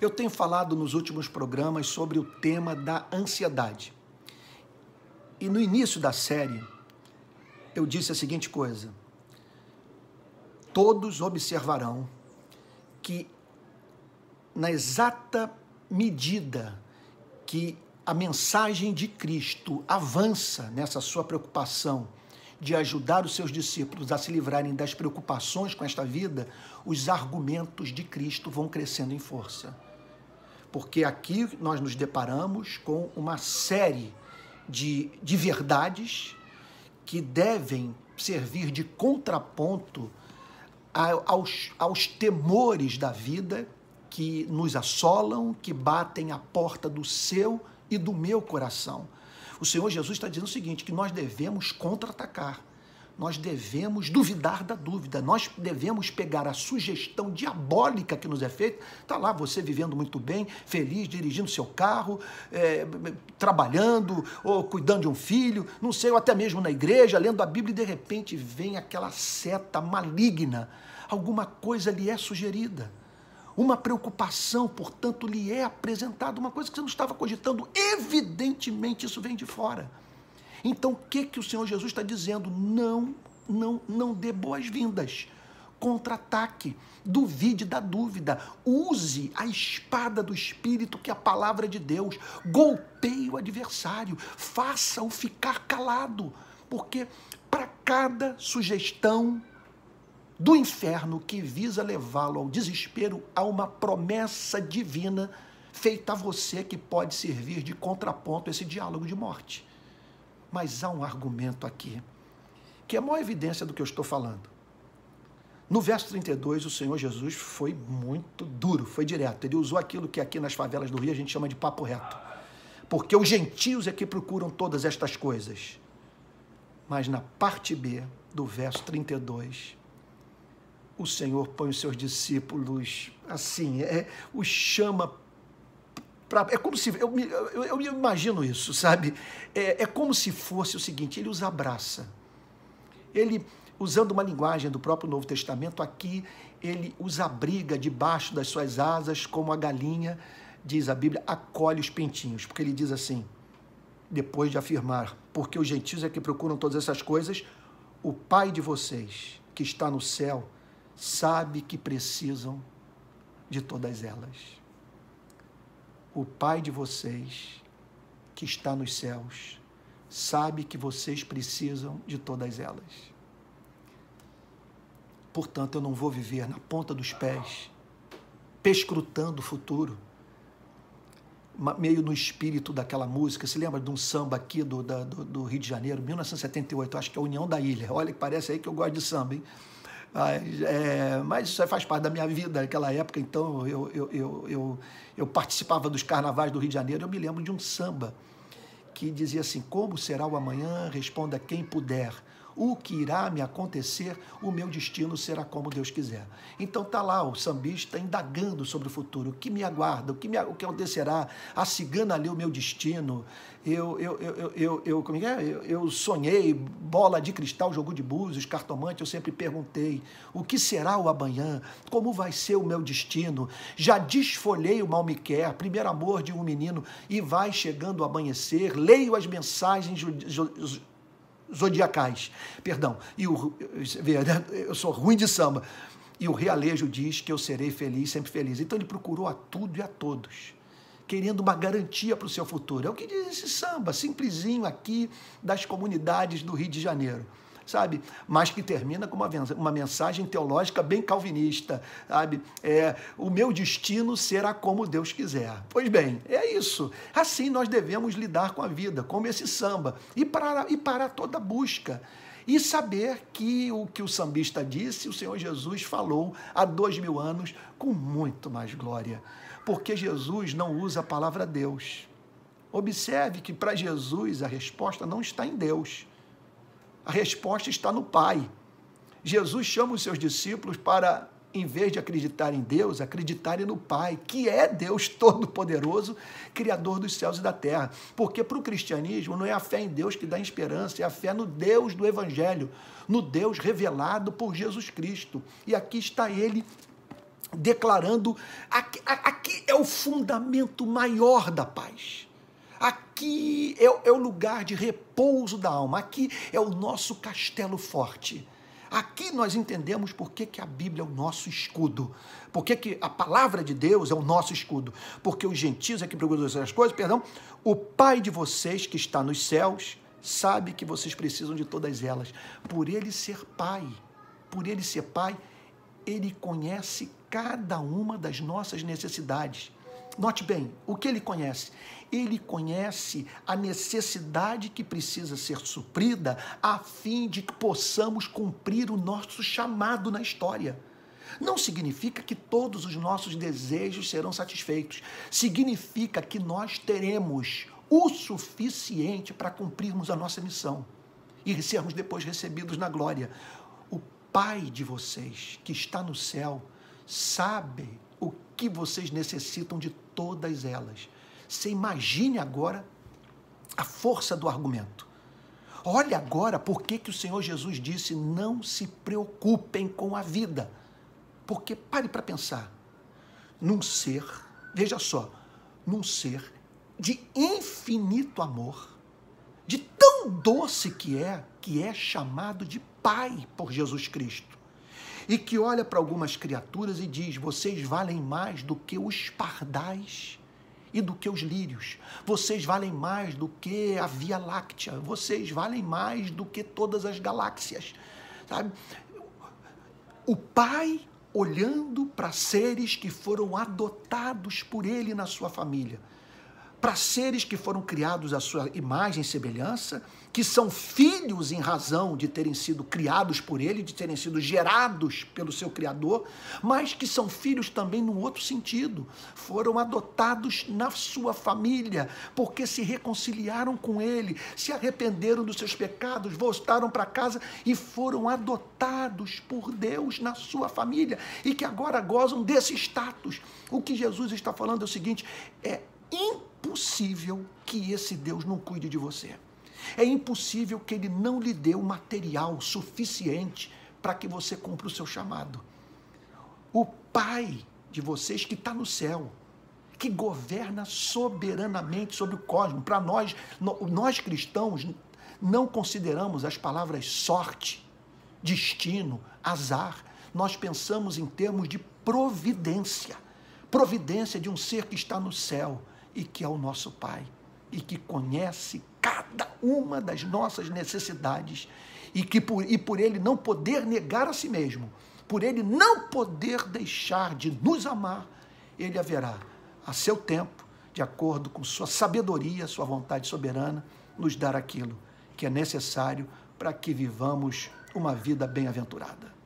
Eu tenho falado nos últimos programas sobre o tema da ansiedade. E no início da série, eu disse a seguinte coisa: todos observarão que, na exata medida que a mensagem de Cristo avança nessa sua preocupação de ajudar os seus discípulos a se livrarem das preocupações com esta vida, os argumentos de Cristo vão crescendo em força. Porque aqui nós nos deparamos com uma série de verdades que devem servir de contraponto aos temores da vida que nos assolam, que batem à porta do seu e do meu coração. O Senhor Jesus está dizendo o seguinte, que nós devemos contra-atacar, nós devemos duvidar da dúvida, nós devemos pegar a sugestão diabólica que nos é feita. Está lá você vivendo muito bem, feliz, dirigindo seu carro, trabalhando, ou cuidando de um filho, não sei, ou até mesmo na igreja, lendo a Bíblia, e de repente vem aquela seta maligna, alguma coisa lhe é sugerida. Uma preocupação, portanto, lhe é apresentada, uma coisa que você não estava cogitando. Evidentemente, isso vem de fora. Então, o que o Senhor Jesus está dizendo? Não dê boas-vindas. Contra-ataque. Duvide da dúvida. Use a espada do Espírito, que é a palavra de Deus. Golpeie o adversário. Faça-o ficar calado. Porque para cada sugestão do inferno que visa levá-lo ao desespero, há uma promessa divina feita a você que pode servir de contraponto a esse diálogo de morte. Mas há um argumento aqui, que é a maior evidência do que eu estou falando. No verso 32, o Senhor Jesus foi muito duro, foi direto. Ele usou aquilo que aqui nas favelas do Rio a gente chama de papo reto. Porque os gentios é que procuram todas estas coisas. Mas na parte B do verso 32, o Senhor põe os seus discípulos assim, os chama para... É como se... Eu imagino isso, sabe? É como se fosse o seguinte, ele os abraça. Ele, usando uma linguagem do próprio Novo Testamento, aqui ele os abriga debaixo das suas asas, como a galinha, diz a Bíblia, acolhe os pintinhos. Porque ele diz assim, depois de afirmar, porque os gentios é que procuram todas essas coisas, o Pai de vocês, que está no céu, sabe que precisam de todas elas. O Pai de vocês, que está nos céus, sabe que vocês precisam de todas elas. Portanto, eu não vou viver na ponta dos pés, perscrutando o futuro, meio no espírito daquela música. Se lembra de um samba aqui do Rio de Janeiro, 1978, acho que é a União da Ilha. Olha que parece aí que eu gosto de samba, hein? Mas isso faz parte da minha vida naquela época. Então eu participava dos carnavais do Rio de Janeiro. Eu me lembro de um samba que dizia assim: como será o amanhã? Responda quem puder. O que irá me acontecer, o meu destino será como Deus quiser. Então está lá o sambista indagando sobre o futuro. O que me aguarda? O que acontecerá? A cigana leu o meu destino. Eu sonhei, bola de cristal, jogo de búzios, cartomante. Eu sempre perguntei, o que será o amanhã? Como vai ser o meu destino? Já desfolhei o mal me quer, primeiro amor de um menino, e vai chegando o amanhecer. Leio as mensagens zodiacais, perdão, eu sou ruim de samba, e o realejo diz que eu serei feliz, sempre feliz. Então ele procurou a tudo e a todos, querendo uma garantia para o seu futuro. É o que diz esse samba, simplesinho aqui das comunidades do Rio de Janeiro, sabe? Mas que termina com uma mensagem teológica bem calvinista, sabe? O meu destino será como Deus quiser. Pois bem, é isso. Assim nós devemos lidar com a vida, como esse samba, e parar toda busca. E saber que o que o sambista disse, o Senhor Jesus falou há 2000 anos com muito mais glória. Porque Jesus não usa a palavra Deus. Observe que para Jesus a resposta não está em Deus. A resposta está no Pai. Jesus chama os seus discípulos para, em vez de acreditar em Deus, acreditarem no Pai, que é Deus Todo-Poderoso, Criador dos céus e da terra. Porque para o cristianismo não é a fé em Deus que dá esperança, é a fé no Deus do Evangelho, no Deus revelado por Jesus Cristo. E aqui está ele declarando, aqui é o fundamento maior da paz. Aqui é o lugar de repouso da alma. Aqui é o nosso castelo forte. Aqui nós entendemos por que a Bíblia é o nosso escudo. Por que a palavra de Deus é o nosso escudo. Porque os gentios aqui procuram essas coisas, o Pai de vocês que está nos céus sabe que vocês precisam de todas elas. Por ele ser Pai, ele conhece cada uma das nossas necessidades. Note bem, o que ele conhece? Ele conhece a necessidade que precisa ser suprida a fim de que possamos cumprir o nosso chamado na história. Não significa que todos os nossos desejos serão satisfeitos. Significa que nós teremos o suficiente para cumprirmos a nossa missão e sermos depois recebidos na glória. O Pai de vocês, que está no céu, sabe o que vocês necessitam de todas elas. Você imagine agora a força do argumento. Olha agora por que o Senhor Jesus disse, não se preocupem com a vida. Porque, pare para pensar, num ser, veja só, num ser de infinito amor, de tão doce que é chamado de Pai por Jesus Cristo, e que olha para algumas criaturas e diz, vocês valem mais do que os pardais e do que os lírios, vocês valem mais do que a Via Láctea, vocês valem mais do que todas as galáxias, sabe? O Pai olhando para seres que foram adotados por Ele na sua família, para seres que foram criados à sua imagem e semelhança, que são filhos em razão de terem sido criados por Ele, de terem sido gerados pelo seu Criador, mas que são filhos também num outro sentido, foram adotados na sua família, porque se reconciliaram com Ele, se arrependeram dos seus pecados, voltaram para casa e foram adotados por Deus na sua família, e que agora gozam desse status. O que Jesus está falando é o seguinte, é impossível que esse Deus não cuide de você. É impossível que Ele não lhe dê o material suficiente para que você cumpra o seu chamado. O Pai de vocês que está no céu, que governa soberanamente sobre o cosmos. Para nós cristãos, não consideramos as palavras sorte, destino, azar. Nós pensamos em termos de providência. Providência de um ser que está no céu e que é o nosso Pai, e que conhece cada uma das nossas necessidades, e por Ele não poder negar a si mesmo, por Ele não poder deixar de nos amar, Ele haverá, a seu tempo, de acordo com sua sabedoria, sua vontade soberana, nos dar aquilo que é necessário para que vivamos uma vida bem-aventurada.